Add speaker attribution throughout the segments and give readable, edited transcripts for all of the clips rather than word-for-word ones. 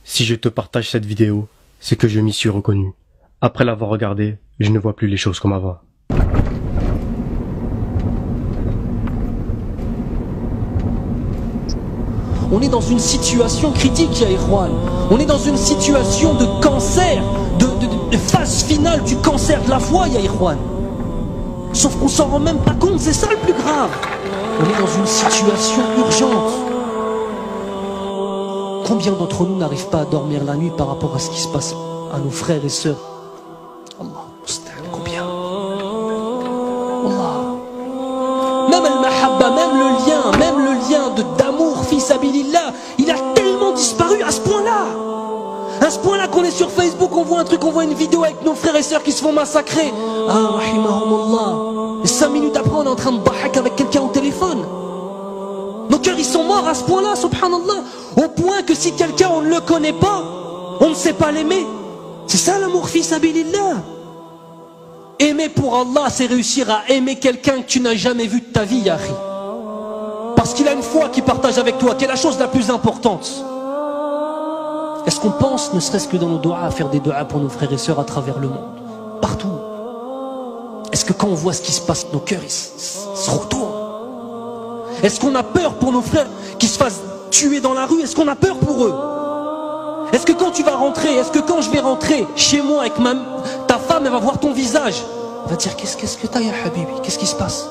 Speaker 1: Si je te partage cette vidéo, c'est que je m'y suis reconnu. Après l'avoir regardée, je ne vois plus les choses comme avant.
Speaker 2: On est dans une situation critique, ya Ikhwan. On est dans une situation de cancer, de phase finale du cancer de la foi, ya Ikhwan. Sauf qu'on s'en rend même pas compte, c'est ça le plus grave. On est dans une situation urgente. Combien d'entre nous n'arrivent pas à dormir la nuit par rapport à ce qui se passe à nos frères et sœurs? Allah, combien? Allah. Même al-mahabba, même le lien d'amour, fils abilillah, il a tellement disparu à ce point-là. À ce point-là qu'on est sur Facebook, on voit un truc, on voit une vidéo avec nos frères et sœurs qui se font massacrer. Ah, rahimahumullah. Et 5 minutes après, on est en train de bahak avec quelqu'un au téléphone. Nos cœurs, ils sont morts à ce point-là, subhanallah. Au point que si quelqu'un, on ne le connaît pas, on ne sait pas l'aimer. C'est ça l'amour fils abilillah. Aimer pour Allah, c'est réussir à aimer quelqu'un que tu n'as jamais vu de ta vie, Yahri. Parce qu'il a une foi qu'il partage avec toi, qui est la chose la plus importante. Est-ce qu'on pense, ne serait-ce que dans nos doigts, à faire des doigts pour nos frères et sœurs à travers le monde? Partout. Est-ce que quand on voit ce qui se passe, nos cœurs ils se retournent? Est-ce qu'on a peur pour nos frères qui se fassent tuer dans la rue? Est-ce qu'on a peur pour eux? Est-ce que quand tu vas rentrer, est-ce que quand je vais rentrer chez moi avec ta femme, elle va voir ton visage, elle va dire qu'est-ce que t'as, ya Habibi? Qu'est-ce qui se passe?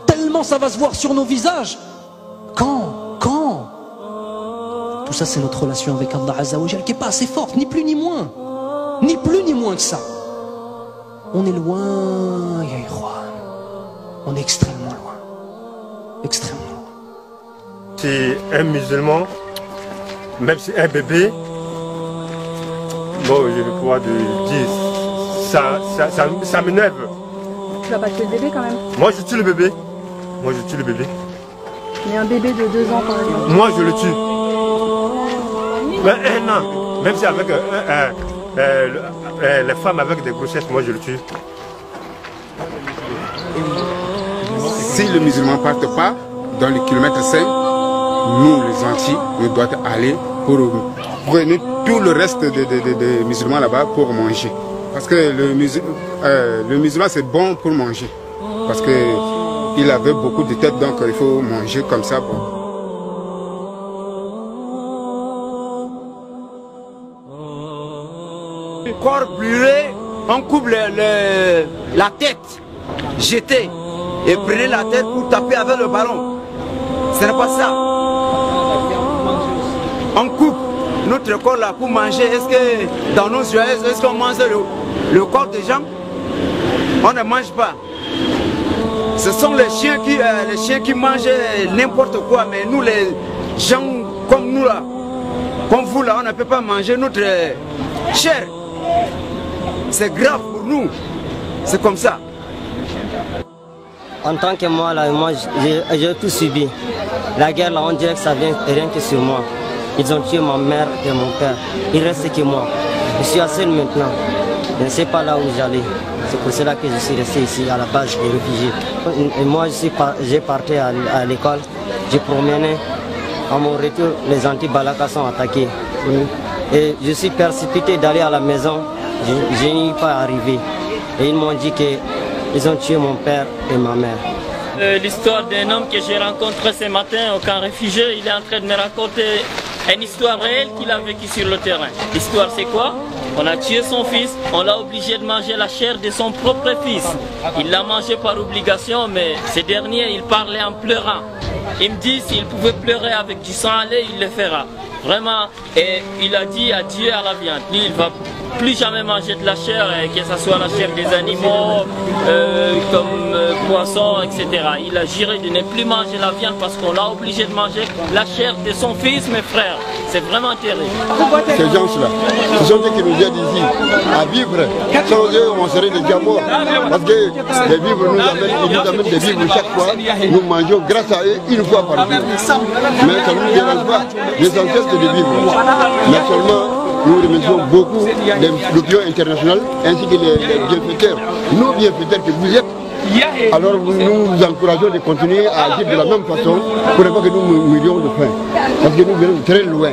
Speaker 2: Tellement ça va se voir sur nos visages. Quand tout ça, c'est notre relation avec Allah Azza wa Jal qui n'est pas assez forte, ni plus ni moins. Ni plus ni moins que ça. On est loin, ya Ikhwan. On est extrêmement loin. Extrêmement loin.
Speaker 3: Si un musulman, même si un bébé, bon, je vais pouvoir te dire, ça m'énerve.
Speaker 4: Tu vas pas tuer le bébé quand même?
Speaker 3: Moi, je tue le bébé. Moi, je tue le bébé.
Speaker 4: Mais un bébé de 2 ans, par exemple.
Speaker 3: Moi, je le tue. Mais 1 an, même si avec les femmes avec des grossesses, moi je le tue.
Speaker 5: Si le musulman ne parte pas dans le kilomètre 5, nous les Antilles, nous devons aller pour prendre tout le reste des musulmans là-bas pour manger. Parce que le musulman c'est bon pour manger. Parce qu'il avait beaucoup de têtes, donc il faut manger comme ça. Bon.
Speaker 6: Corps brûlé, on coupe la tête, jetez et prenez la tête pour taper avec le ballon. Ce n'est pas ça. On coupe notre corps là pour manger. Est-ce que dans nos joyeuses, est-ce qu'on mange le corps des gens? On ne mange pas. Ce sont les chiens qui mangent n'importe quoi, mais nous les gens comme nous là, comme vous là, on ne peut pas manger notre chair. C'est grave pour nous, c'est comme ça.
Speaker 7: En tant que moi, là, j'ai tout subi. La guerre, là, on dirait que ça vient rien que sur moi. Ils ont tué ma mère et mon père. Il reste que moi. Je suis assez seul maintenant. Je ne sais pas là où j'allais. C'est pour cela que je suis resté ici, à la base des réfugiés. Et moi, j'ai parti à l'école. J'ai promené. À mon retour, les anti-Balaka sont attaqués. Et je suis précipité d'aller à la maison. Je n'y suis pas arrivé. Et ils m'ont dit qu'ils ont tué mon père et ma mère.
Speaker 8: L'histoire d'un homme que j'ai rencontré ce matin au camp réfugié, il est en train de me raconter une histoire réelle qu'il a vécue sur le terrain. L'histoire c'est quoi? On a tué son fils, on l'a obligé de manger la chair de son propre fils. Il l'a mangé par obligation, mais ce dernier, il parlait en pleurant. Il me dit s'il pouvait pleurer avec du sang à lait, il le fera. Vraiment, et il a dit adieu à la viande. Lui, il va plus jamais manger de la chair, que ce soit la chair des animaux, comme poissons, etc. Il a juré de ne plus manger la viande parce qu'on l'a obligé de manger la chair de son fils, mes frères. C'est vraiment terrible.
Speaker 9: Ces gens-là, ce sont ceux qui nous aident ici à vivre. Sans eux, on serait déjà morts. Parce que les vivres ils nous amènent des vivres chaque fois. Nous mangeons grâce à eux une fois par jour. Mais ça ne nous dérange pas. L'essentiel c'est de vivre. Mais seulement, nous remercions beaucoup l'opinion internationale ainsi que les bienfaiteurs. Nos bienfaiteurs que vous êtes. Alors nous vous encourageons de continuer à agir de la même façon pour ne pas que nous mourions de faim. Parce que nous venons très loin.